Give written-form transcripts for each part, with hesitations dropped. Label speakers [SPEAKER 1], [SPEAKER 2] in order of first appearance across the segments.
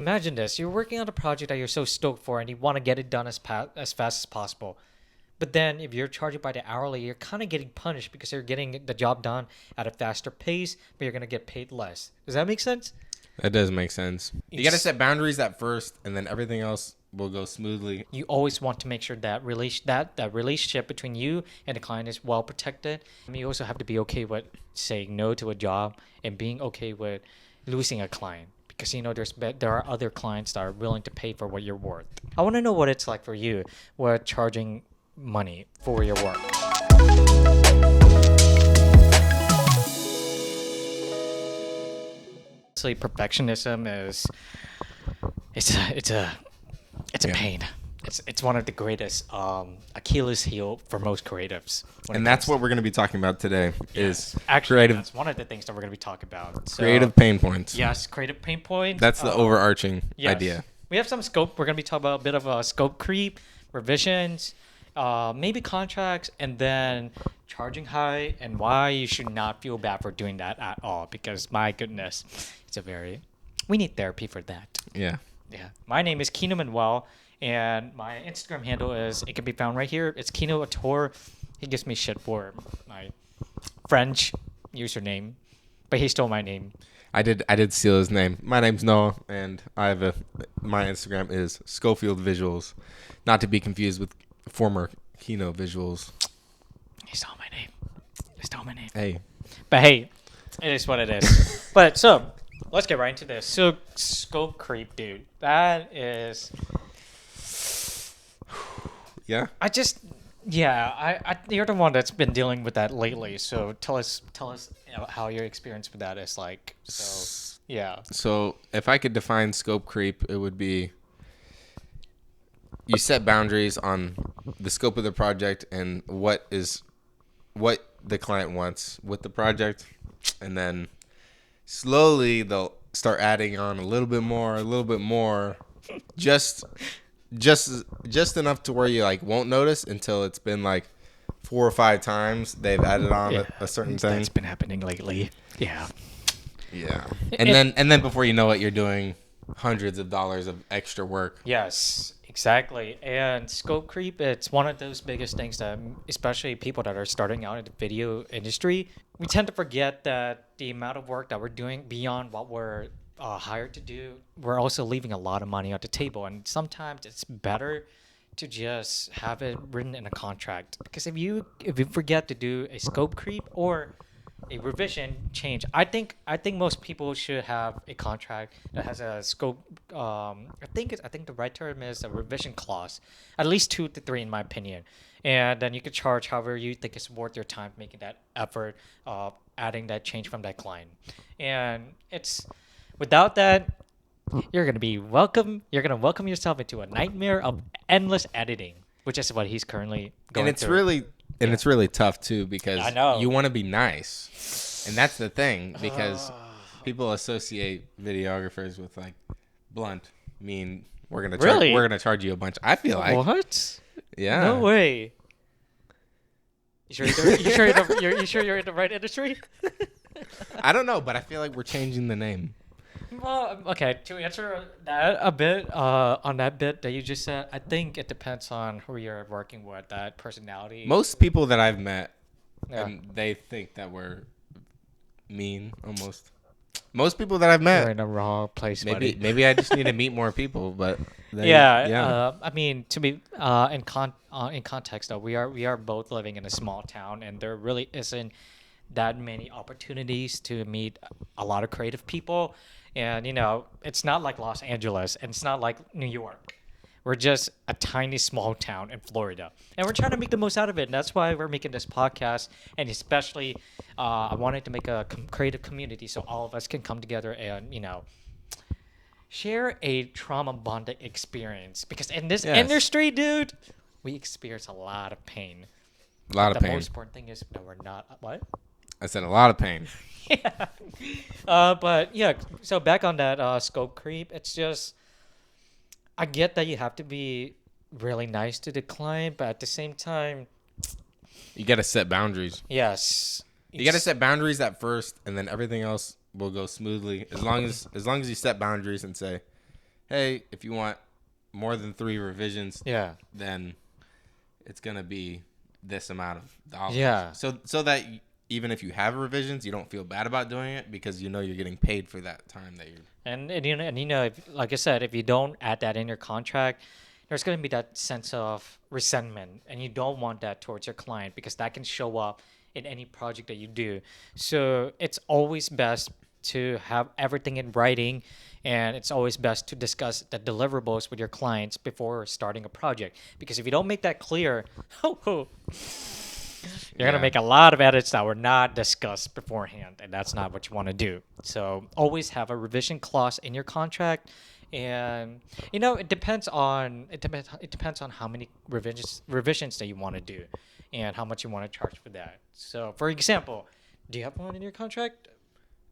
[SPEAKER 1] Imagine this: you're working on a project that you're so stoked for, and you want to get it done as fast as possible. But then, if you're charging by the hourly, you're kind of getting punished because you're getting the job done at a faster pace, but you're gonna get paid less. Does that make sense?
[SPEAKER 2] That does make sense. You got to set boundaries at first, and then everything else will go smoothly.
[SPEAKER 1] You always want to make sure that that relationship between you and the client is well protected. I mean, you also have to be okay with saying no to a job and being okay with losing a client because there are other clients that are willing to pay for what you're worth. I want to know what it's like for you with charging money for your work. Honestly, perfectionism is it's a
[SPEAKER 2] Yeah.
[SPEAKER 1] pain. It's one of the greatest Achilles heel for most creatives.
[SPEAKER 2] And that's what we're going to be talking about today is
[SPEAKER 1] Actually,
[SPEAKER 2] creative
[SPEAKER 1] that's one of the things that we're going to be talking about. So,
[SPEAKER 2] creative pain points.
[SPEAKER 1] Yes, creative pain points.
[SPEAKER 2] That's the overarching
[SPEAKER 1] yes.
[SPEAKER 2] idea.
[SPEAKER 1] We have some scope. We're going to be talking about a bit of a scope creep, revisions, maybe contracts, and then charging high and why you should not feel bad for doing that at all. Because my goodness, we need therapy for that.
[SPEAKER 2] Yeah.
[SPEAKER 1] Yeah. My name is Kino Manuel, and my Instagram handle it can be found right here. It's Kino Ator. He gives me shit for my French username, but he stole my name.
[SPEAKER 2] I did steal his name. My name's Noah, and my Instagram is Schofield Visuals, not to be confused with former Kino Visuals.
[SPEAKER 1] He stole my name.
[SPEAKER 2] Hey,
[SPEAKER 1] But hey, it is what it is. But so, let's get right into this. So, scope creep, dude. That is...
[SPEAKER 2] yeah.
[SPEAKER 1] You're the one that's been dealing with that lately. So tell us, how your experience with that is like. So yeah.
[SPEAKER 2] So if I could define scope creep, it would be you set boundaries on the scope of the project and what the client wants with the project, and then slowly they'll start adding on a little bit more, just enough to where you like won't notice until it's been like 4 or 5 times they've added on a certain thing.
[SPEAKER 1] That's been happening lately. Yeah.
[SPEAKER 2] Yeah. And then before you know it, you're doing hundreds of dollars of extra work.
[SPEAKER 1] Yes, exactly. And scope creep, it's one of those biggest things that, especially people that are starting out in the video industry, we tend to forget that the amount of work that we're doing beyond what we're hired to do, we're also leaving a lot of money on the table. And sometimes it's better to just have it written in a contract, because if you forget to do a scope creep or a revision change, I think most people should have a contract that has a scope. I think the right term is a revision clause, at least 2 to 3 in my opinion, and then you can charge however you think is worth your time making that effort of adding that change from that client. And it's without that, you're gonna welcome yourself into a nightmare of endless editing, which is what he's currently going
[SPEAKER 2] And it's
[SPEAKER 1] through.
[SPEAKER 2] it's really tough too, because
[SPEAKER 1] I know.
[SPEAKER 2] you want to be nice, and that's the thing, because people associate videographers with like blunt, mean. We're gonna charge you a bunch. I feel like
[SPEAKER 1] What?
[SPEAKER 2] yeah.
[SPEAKER 1] No way. You sure you're in the right industry?
[SPEAKER 2] I don't know, but I feel like we're changing the name.
[SPEAKER 1] Well, okay. To answer that a bit, on that bit that you just said, I think it depends on who you're working with. That personality.
[SPEAKER 2] Most people that I've met,
[SPEAKER 1] Yeah.
[SPEAKER 2] and they think that we're mean almost. Most people that I've met,
[SPEAKER 1] You're in the wrong place, buddy.
[SPEAKER 2] maybe I just need to meet more people, but
[SPEAKER 1] Yeah. I mean, to be in context though, we are both living in a small town, and there really isn't that many opportunities to meet a lot of creative people. And it's not like Los Angeles, and it's not like New York. We're just a tiny small town in Florida, and we're trying to make the most out of it. And that's why we're making this podcast. And especially, I wanted to make a creative community so all of us can come together and share a trauma bonding experience. Because in this
[SPEAKER 2] Yes.
[SPEAKER 1] industry, dude, we experience a lot of pain.
[SPEAKER 2] a lot of
[SPEAKER 1] The
[SPEAKER 2] pain.
[SPEAKER 1] most important thing is that we're not what.
[SPEAKER 2] I said a lot of pain.
[SPEAKER 1] Yeah. But yeah, so back on that scope creep, it's just, I get that you have to be really nice to the client, but at the same time,
[SPEAKER 2] You got to set boundaries.
[SPEAKER 1] yes,
[SPEAKER 2] You got to set boundaries at first, and then everything else will go smoothly as long as you set boundaries and say, hey, if you want more than 3 revisions,
[SPEAKER 1] Yeah.
[SPEAKER 2] then it's gonna be this amount of dollars.
[SPEAKER 1] Yeah.
[SPEAKER 2] So that even if you have revisions, you don't feel bad about doing it because you know you're getting paid for that time that you're.
[SPEAKER 1] And if, like I said, if you don't add that in your contract, there's going to be that sense of resentment, and you don't want that towards your client because that can show up in any project that you do. So it's always best to have everything in writing, and it's always best to discuss the deliverables with your clients before starting a project. Because if you don't make that clear, you're going to
[SPEAKER 2] Yeah.
[SPEAKER 1] make a lot of edits that were not discussed beforehand, and that's not what you want to do. So always have a revision clause in your contract, and it depends on how many revisions that you want to do, and how much you want to charge for that. So, for example, do you have one in your contract?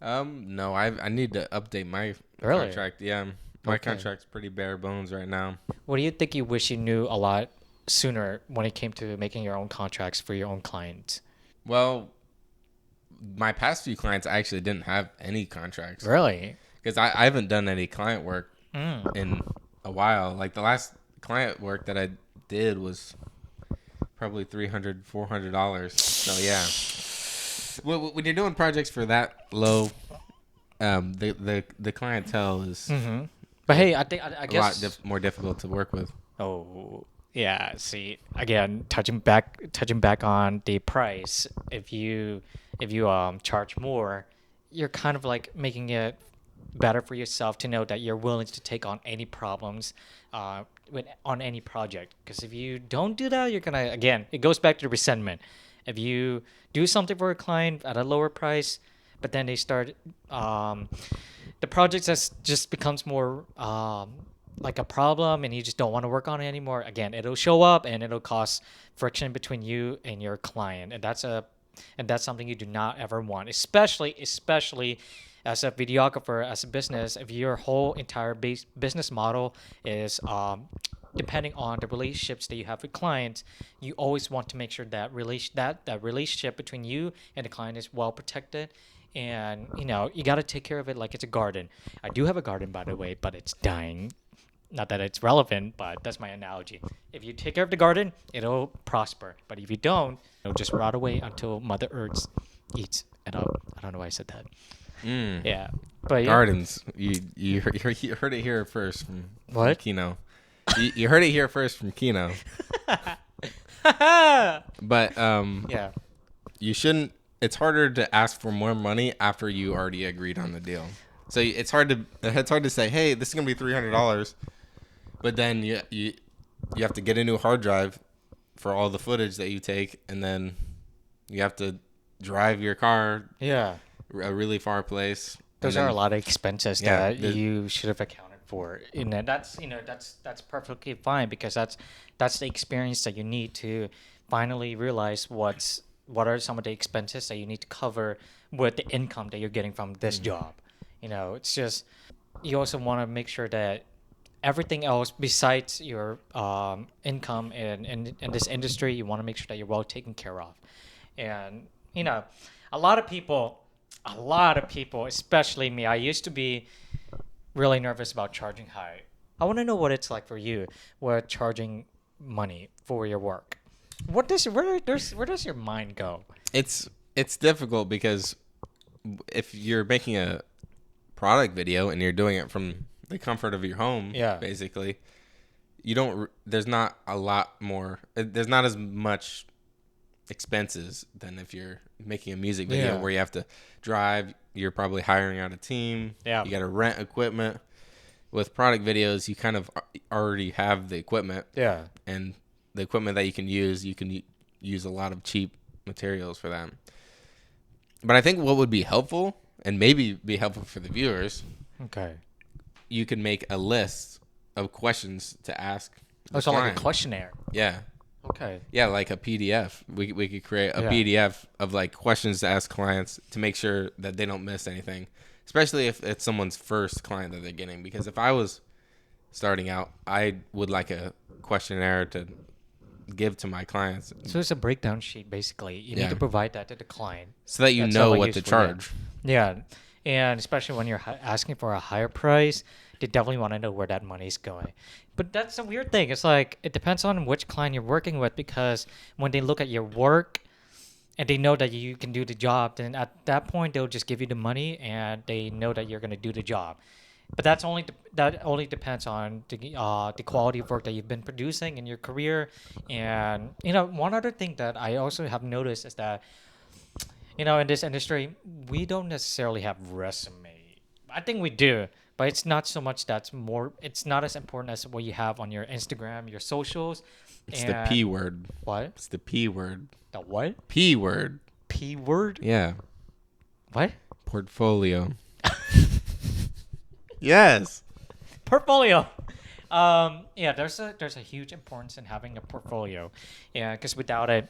[SPEAKER 2] No, I need to update my
[SPEAKER 1] Really?
[SPEAKER 2] contract. Yeah, my
[SPEAKER 1] Okay.
[SPEAKER 2] contract's pretty bare bones right now.
[SPEAKER 1] What do you think you wish you knew a lot sooner when it came to making your own contracts for your own clients?
[SPEAKER 2] Well, my past few clients I actually didn't have any contracts
[SPEAKER 1] Really?
[SPEAKER 2] because I haven't done any client work
[SPEAKER 1] Mm.
[SPEAKER 2] in a while. Like the last client work that I did was probably $300-$400. So yeah, when you're doing projects for that low, the clientele is
[SPEAKER 1] Mm-hmm. But hey, I
[SPEAKER 2] a
[SPEAKER 1] guess.
[SPEAKER 2] lot more difficult to work with.
[SPEAKER 1] Oh, yeah. See, again, touching back on the price. If you charge more, you're kind of like making it better for yourself to know that you're willing to take on any problems on any project. Because if you don't do that, you're gonna, again, it goes back to resentment. If you do something for a client at a lower price, but then they start the project just becomes more like a problem, and you just don't want to work on it anymore. Again, it'll show up and it'll cause friction between you and your client, and that's something you do not ever want, especially as a videographer, as a business. If your whole entire business model is depending on the relationships that you have with clients, you always want to make sure that relationship between you and the client is well protected. And you got to take care of it like it's a garden. I do have a garden, by the way, but it's dying. Not that it's relevant, but that's my analogy. If you take care of the garden, it'll prosper. But if you don't, it'll just rot away until Mother Earth eats it up. I don't know why I said that.
[SPEAKER 2] Mm.
[SPEAKER 1] Yeah, but yeah.
[SPEAKER 2] Gardens. You heard it here first from
[SPEAKER 1] What?
[SPEAKER 2] Kino. You heard it here first from Kino. But
[SPEAKER 1] Yeah.
[SPEAKER 2] you shouldn't. It's harder to ask for more money after you already agreed on the deal. So it's hard to say, hey, this is gonna be $300, but then you have to get a new hard drive for all the footage that you take, and then you have to drive your car
[SPEAKER 1] Yeah.
[SPEAKER 2] a really far place.
[SPEAKER 1] Those
[SPEAKER 2] and
[SPEAKER 1] are
[SPEAKER 2] then-
[SPEAKER 1] a lot of expenses
[SPEAKER 2] Yeah,
[SPEAKER 1] that
[SPEAKER 2] the-
[SPEAKER 1] you should have accounted for. And then that's perfectly fine, because that's the experience that you need to finally realize what are some of the expenses that you need to cover with the income that you're getting from this job. It's just, you also want to make sure that everything else besides your income in this industry, you want to make sure that you're well taken care of. And a lot of people, especially me, I used to be really nervous about charging high. I want to know what it's like for you with charging money for your work. Where does your mind go?
[SPEAKER 2] It's difficult because if you're making a product video and you're doing it from the comfort of your home,
[SPEAKER 1] Yeah.
[SPEAKER 2] basically, there's not a lot more. There's not as much expenses than if you're making a music video
[SPEAKER 1] Yeah.
[SPEAKER 2] where you have to drive. You're probably hiring out a team.
[SPEAKER 1] Yeah.
[SPEAKER 2] You got to rent equipment. With product videos, you kind of already have the equipment,
[SPEAKER 1] Yeah.
[SPEAKER 2] and the equipment that you can use a lot of cheap materials for that. But I think what would be helpful, and maybe be helpful for the viewers,
[SPEAKER 1] Okay.
[SPEAKER 2] you could make a list of questions to ask the
[SPEAKER 1] Oh, so like a
[SPEAKER 2] client.
[SPEAKER 1] questionnaire.
[SPEAKER 2] Yeah.
[SPEAKER 1] Okay.
[SPEAKER 2] Yeah, like a PDF. We could create a
[SPEAKER 1] Yeah.
[SPEAKER 2] PDF of like questions to ask clients to make sure that they don't miss anything, especially if it's someone's first client that they're getting. Because if I was starting out, I would like a questionnaire to give to my clients
[SPEAKER 1] So it's a breakdown sheet, basically. You
[SPEAKER 2] Yeah.
[SPEAKER 1] need to provide that to the client.
[SPEAKER 2] so that you
[SPEAKER 1] That's
[SPEAKER 2] know
[SPEAKER 1] how I
[SPEAKER 2] what to
[SPEAKER 1] usually, yeah.
[SPEAKER 2] charge.
[SPEAKER 1] Yeah, and especially when you're asking for a higher price, they definitely want to know where that money's going. But that's a weird thing. It's like it depends on which client you're working with, because when they look at your work and they know that you can do the job, then at that point they'll just give you the money and they know that you're going to do the job. But that only depends on the quality of work that you've been producing in your career. And one other thing that I also have noticed is that in this industry, we don't necessarily have resume. I think we do, but it's not so much. It's not as important as what you have on your Instagram, your socials.
[SPEAKER 2] It's the P word.
[SPEAKER 1] What?
[SPEAKER 2] It's the P word.
[SPEAKER 1] The what?
[SPEAKER 2] P word.
[SPEAKER 1] P word?
[SPEAKER 2] Yeah.
[SPEAKER 1] What?
[SPEAKER 2] Portfolio. Yes.
[SPEAKER 1] Portfolio. Yeah, there's a huge importance in having a portfolio. Yeah, because without it,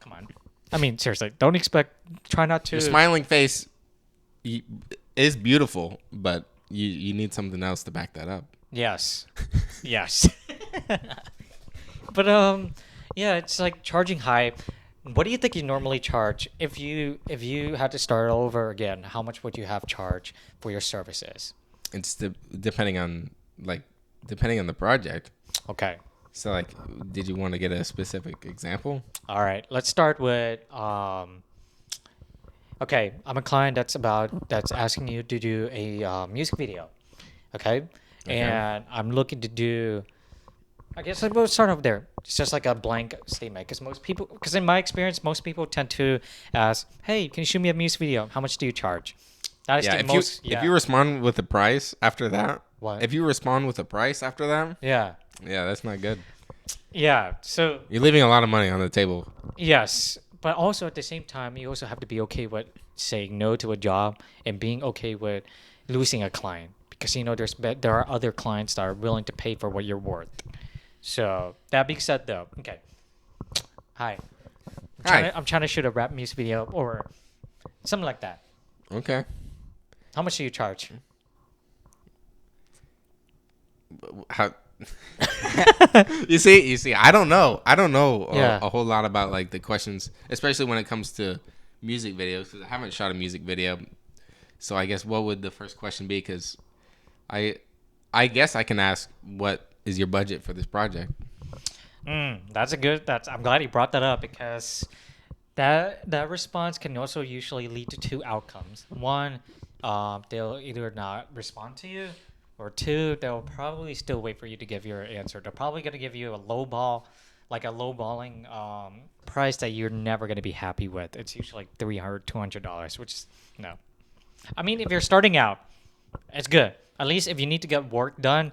[SPEAKER 1] come on. I mean, seriously, try not to.
[SPEAKER 2] Your smiling face is beautiful, but you need something else to back that up.
[SPEAKER 1] Yes. Yes. But yeah, it's like charging high. What do you think you normally charge if you had to start over again? How much would you have charged for your services?
[SPEAKER 2] It's depending on the project.
[SPEAKER 1] Okay.
[SPEAKER 2] So like, did you want to get a specific example?
[SPEAKER 1] All right. Let's start with okay, I'm a client that's asking you to do a music video. Okay? And I'm looking to do, I guess we'll start over there. It's just like a blank statement, because in my experience, most people tend to ask, "Hey, can you shoot me a music video? How much do you charge?" That is
[SPEAKER 2] Yeah,
[SPEAKER 1] the most.
[SPEAKER 2] if you respond with a price after that,
[SPEAKER 1] What?
[SPEAKER 2] if you respond with a price after that,
[SPEAKER 1] Yeah.
[SPEAKER 2] yeah, that's not good.
[SPEAKER 1] Yeah. So
[SPEAKER 2] You're leaving a lot of money on the table.
[SPEAKER 1] yes, but also at the same time, you also have to be okay with saying no to a job and being okay with losing a client, because there are other clients that are willing to pay for what you're worth. So that being said, though, okay. Hi. I'm trying to shoot a rap music video or something like that.
[SPEAKER 2] Okay.
[SPEAKER 1] How much do you charge?
[SPEAKER 2] How? You see, I don't know
[SPEAKER 1] Yeah.
[SPEAKER 2] a whole lot about like the questions, especially when it comes to music videos, because I haven't shot a music video. So I guess what would the first question be? Because I guess I can ask, what is your budget for this project?
[SPEAKER 1] I'm glad you brought that up, because that response can also usually lead to two outcomes. One, they'll either not respond to you, or two, they'll probably still wait for you to give your answer. They're probably going to give you a lowballing price that you're never going to be happy with. It's usually like $300, $200, which is no. I mean, if you're starting out, it's good. At least if you need to get work done,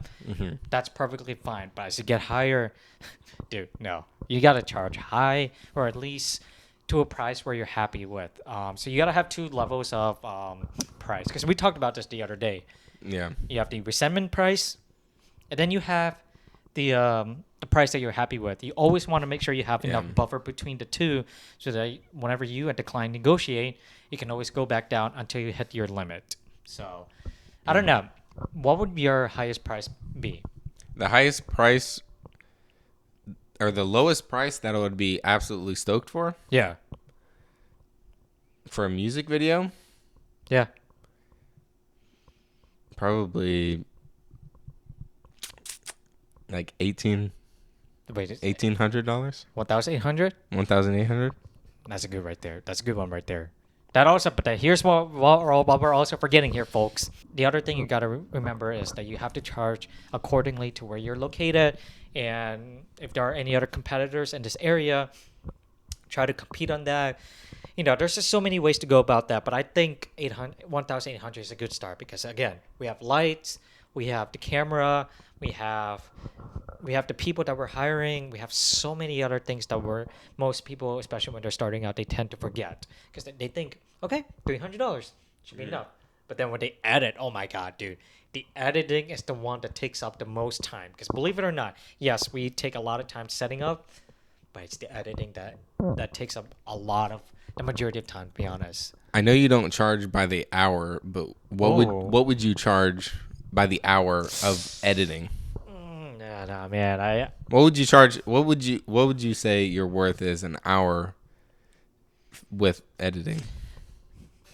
[SPEAKER 1] that's perfectly fine. But as you get higher, dude, no. You got to charge high, or at least to a price where you're happy with. So you got to have two levels of price. Because we talked about this the other day.
[SPEAKER 2] Yeah.
[SPEAKER 1] You have the resentment price, and then you have the price that you're happy with. You always want to make sure you have enough buffer between the two, so that whenever you and the client negotiate, you can always go back down until you hit your limit. So, I don't know. What would your highest price be?
[SPEAKER 2] The highest price, or the lowest price that I would be absolutely stoked for
[SPEAKER 1] Yeah.
[SPEAKER 2] a music video?
[SPEAKER 1] Yeah.
[SPEAKER 2] Probably like $1,800.
[SPEAKER 1] $1,800?
[SPEAKER 2] 1,800.
[SPEAKER 1] That's a good right there. That's a good one right there. That also, but here's what we're also forgetting here, folks. The other thing you got to remember is that you have to charge accordingly to where you're located, and if there are any other competitors in this area, try to compete on that. There's just so many ways to go about that, but I think 1,800 is a good start, because again, we have lights, we have the camera, we have the people that we're hiring, we have so many other things that most people, especially when they're starting out, they tend to forget, because they think, okay, $300 should be enough. But then when they edit, oh my god, dude, the editing is the one that takes up the most time, because believe it or not, yes, we take a lot of time setting up, but it's the editing that takes up the majority of time, to be honest.
[SPEAKER 2] I know you don't charge by the hour, but what would you charge by the hour of editing?
[SPEAKER 1] No, man.
[SPEAKER 2] What would you charge? What would you say your worth is an hour with editing?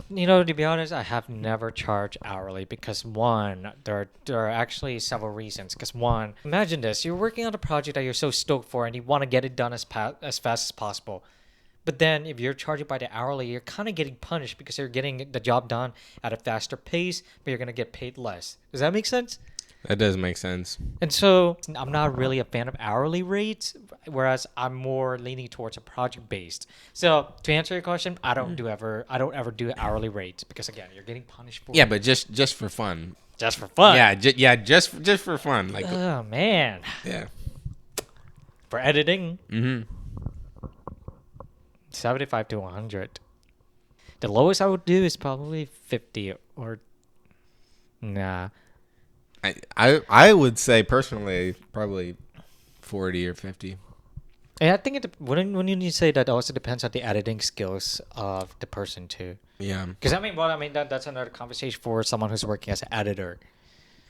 [SPEAKER 1] To be honest, I have never charged hourly because one, there are actually several reasons. Because one, imagine this: you're working on a project that you're so stoked for, and you want to get it done as fast as possible. But then, if you're charging by the hourly, you're kind of getting punished because you're getting the job done at a faster pace, but you're gonna get paid less. Does that make sense?
[SPEAKER 2] That does make sense.
[SPEAKER 1] And so I'm not really a fan of hourly rates, whereas I'm more leaning towards a project based. So to answer your question, I don't ever do hourly rates because again, you're getting punished for
[SPEAKER 2] Yeah,
[SPEAKER 1] it
[SPEAKER 2] but just for fun.
[SPEAKER 1] just for fun.
[SPEAKER 2] Yeah, just for fun. Like,
[SPEAKER 1] Oh man,
[SPEAKER 2] yeah.
[SPEAKER 1] for editing,
[SPEAKER 2] Mm-hmm.
[SPEAKER 1] 75 to 100. The lowest I would do is probably 50 or nah.
[SPEAKER 2] I would say personally probably 40 or 50.
[SPEAKER 1] And I think when you say that also depends on the editing skills of the person too.
[SPEAKER 2] Yeah.
[SPEAKER 1] Because that's another conversation for someone who's working as an editor.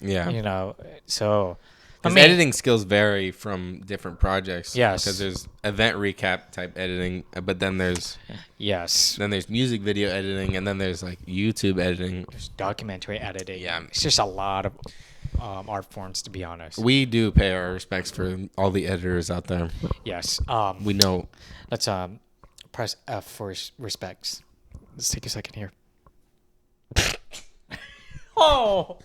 [SPEAKER 2] Yeah.
[SPEAKER 1] So
[SPEAKER 2] Because editing skills vary from different projects.
[SPEAKER 1] Yes.
[SPEAKER 2] Because there's event recap type editing, but then there's
[SPEAKER 1] yes,
[SPEAKER 2] music video editing, and then there's like YouTube editing.
[SPEAKER 1] there's documentary editing.
[SPEAKER 2] Yeah.
[SPEAKER 1] It's just a lot of art forms, to be honest.
[SPEAKER 2] We do pay our respects for all the editors out there.
[SPEAKER 1] Yes.
[SPEAKER 2] We know.
[SPEAKER 1] Let's press F for respects. Let's take a second here. Oh,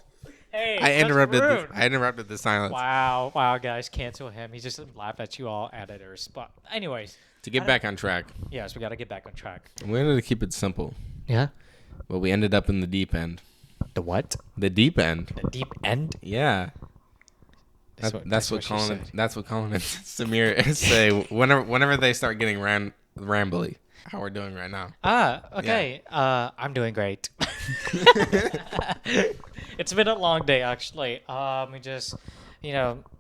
[SPEAKER 1] hey!
[SPEAKER 2] I
[SPEAKER 1] that's
[SPEAKER 2] interrupted.
[SPEAKER 1] rude.
[SPEAKER 2] I interrupted the silence.
[SPEAKER 1] Wow, guys, cancel him. He just laughed at you all editors. But anyways,
[SPEAKER 2] To get back on track,
[SPEAKER 1] yes, we gotta get back on track.
[SPEAKER 2] we wanted to keep it simple,
[SPEAKER 1] Yeah.
[SPEAKER 2] but we ended up in the deep end.
[SPEAKER 1] The what?
[SPEAKER 2] The deep end.
[SPEAKER 1] The deep end.
[SPEAKER 2] Yeah. That's what
[SPEAKER 1] she
[SPEAKER 2] Colin.
[SPEAKER 1] said.
[SPEAKER 2] That's what Colin and Samir say whenever they start getting rambly. How we're doing right now.
[SPEAKER 1] Okay. I'm doing great. It's been a long day, actually.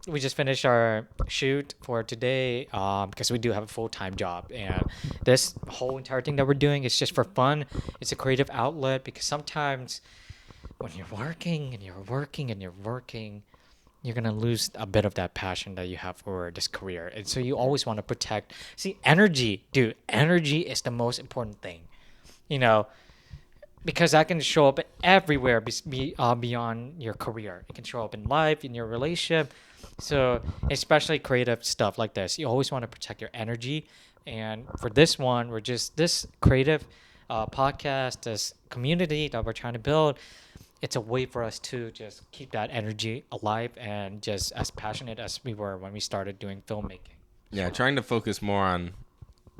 [SPEAKER 1] We just finished our shoot for today because we do have a full-time job, and this whole entire thing that we're doing is just for fun. It's a creative outlet because sometimes when you're working and you're working and you're working, you're gonna lose a bit of that passion that you have for this career, and so you always want to protect. See, energy, dude. Energy is the most important thing, because that can show up everywhere beyond your career. It can show up in life, in your relationship. So, especially creative stuff like this, you always want to protect your energy. And for this one, we're just this creative podcast, this community that we're trying to build. It's a way for us to just keep that energy alive and just as passionate as we were when we started doing filmmaking.
[SPEAKER 2] Yeah, trying to focus more on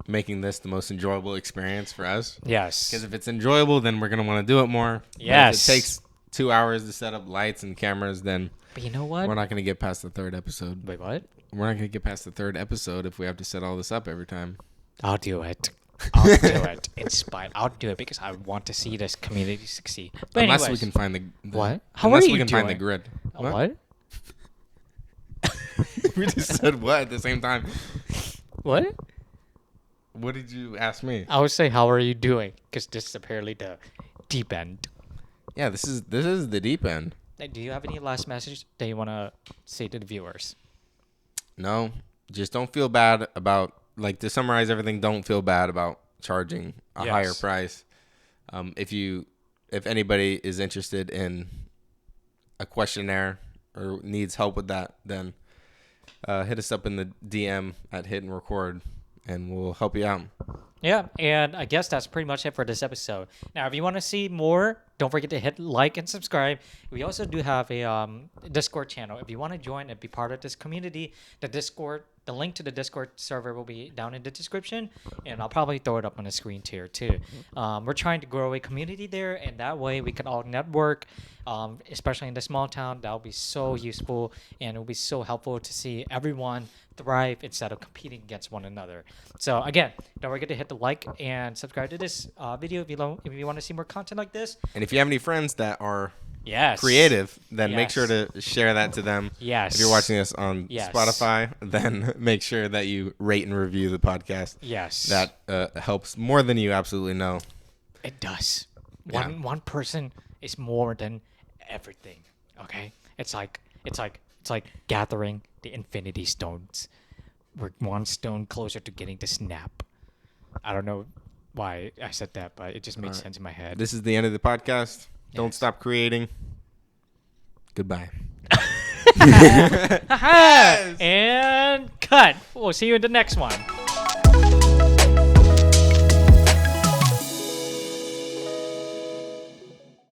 [SPEAKER 2] making this the most enjoyable experience for us.
[SPEAKER 1] Yes.
[SPEAKER 2] Because if it's enjoyable, then we're gonna want to do it more. But
[SPEAKER 1] Yes.
[SPEAKER 2] if it takes 2 hours to set up lights and cameras, then
[SPEAKER 1] But you know what?
[SPEAKER 2] we're not gonna get past the third episode.
[SPEAKER 1] Wait, what?
[SPEAKER 2] We're not gonna get past the third episode if we have to set all this up every time.
[SPEAKER 1] I'll do it. I'll do it. In spite. I'll do it because I want to see this community succeed. But
[SPEAKER 2] Unless we
[SPEAKER 1] anyways,
[SPEAKER 2] can find the
[SPEAKER 1] What? How
[SPEAKER 2] unless
[SPEAKER 1] are
[SPEAKER 2] we
[SPEAKER 1] you
[SPEAKER 2] can find the
[SPEAKER 1] doing?
[SPEAKER 2] grid.
[SPEAKER 1] What?
[SPEAKER 2] We just said what at the same time.
[SPEAKER 1] What?
[SPEAKER 2] What did you ask me?
[SPEAKER 1] I would say, how are you doing? Because this is apparently the deep end.
[SPEAKER 2] Yeah, this is the deep end.
[SPEAKER 1] Do you have any last message that you want to say to the viewers?
[SPEAKER 2] No, just don't feel bad about, like, to summarize everything, don't feel bad about charging a
[SPEAKER 1] Yes.
[SPEAKER 2] higher price. If anybody is interested in a questionnaire or needs help with that, then hit us up in the DM at Hit and Record, and we'll help you out.
[SPEAKER 1] Yeah, and I guess that's pretty much it for this episode. Now, if you want to see more, don't forget to hit like and subscribe. We also do have a Discord channel. If you want to join and be part of this community, the link to the Discord server will be down in the description, and I'll probably throw it up on the screen here too. We're trying to grow a community there, and that way we can all network, especially in the small town. That will be so useful, and it will be so helpful to see everyone thrive instead of competing against one another. So again, don't forget to hit the like and subscribe to this video if you want to see more content like this.
[SPEAKER 2] And if you have any friends that are
[SPEAKER 1] Yes.
[SPEAKER 2] creative, then make
[SPEAKER 1] Yes.
[SPEAKER 2] sure to share that to them.
[SPEAKER 1] Yes.
[SPEAKER 2] If you're watching this on
[SPEAKER 1] Yes.
[SPEAKER 2] Spotify, then make sure that you rate and review the podcast.
[SPEAKER 1] Yes.
[SPEAKER 2] That helps more than you absolutely know.
[SPEAKER 1] It does.
[SPEAKER 2] Yeah.
[SPEAKER 1] One person is more than everything. Okay? It's like gathering the infinity stones. We're one stone closer to getting the snap. I don't know why I said that, but it just made
[SPEAKER 2] All right.
[SPEAKER 1] sense in my head.
[SPEAKER 2] This is the end of the podcast. Don't
[SPEAKER 1] Yes.
[SPEAKER 2] stop creating. Goodbye.
[SPEAKER 1] And cut. We'll see you in the next one.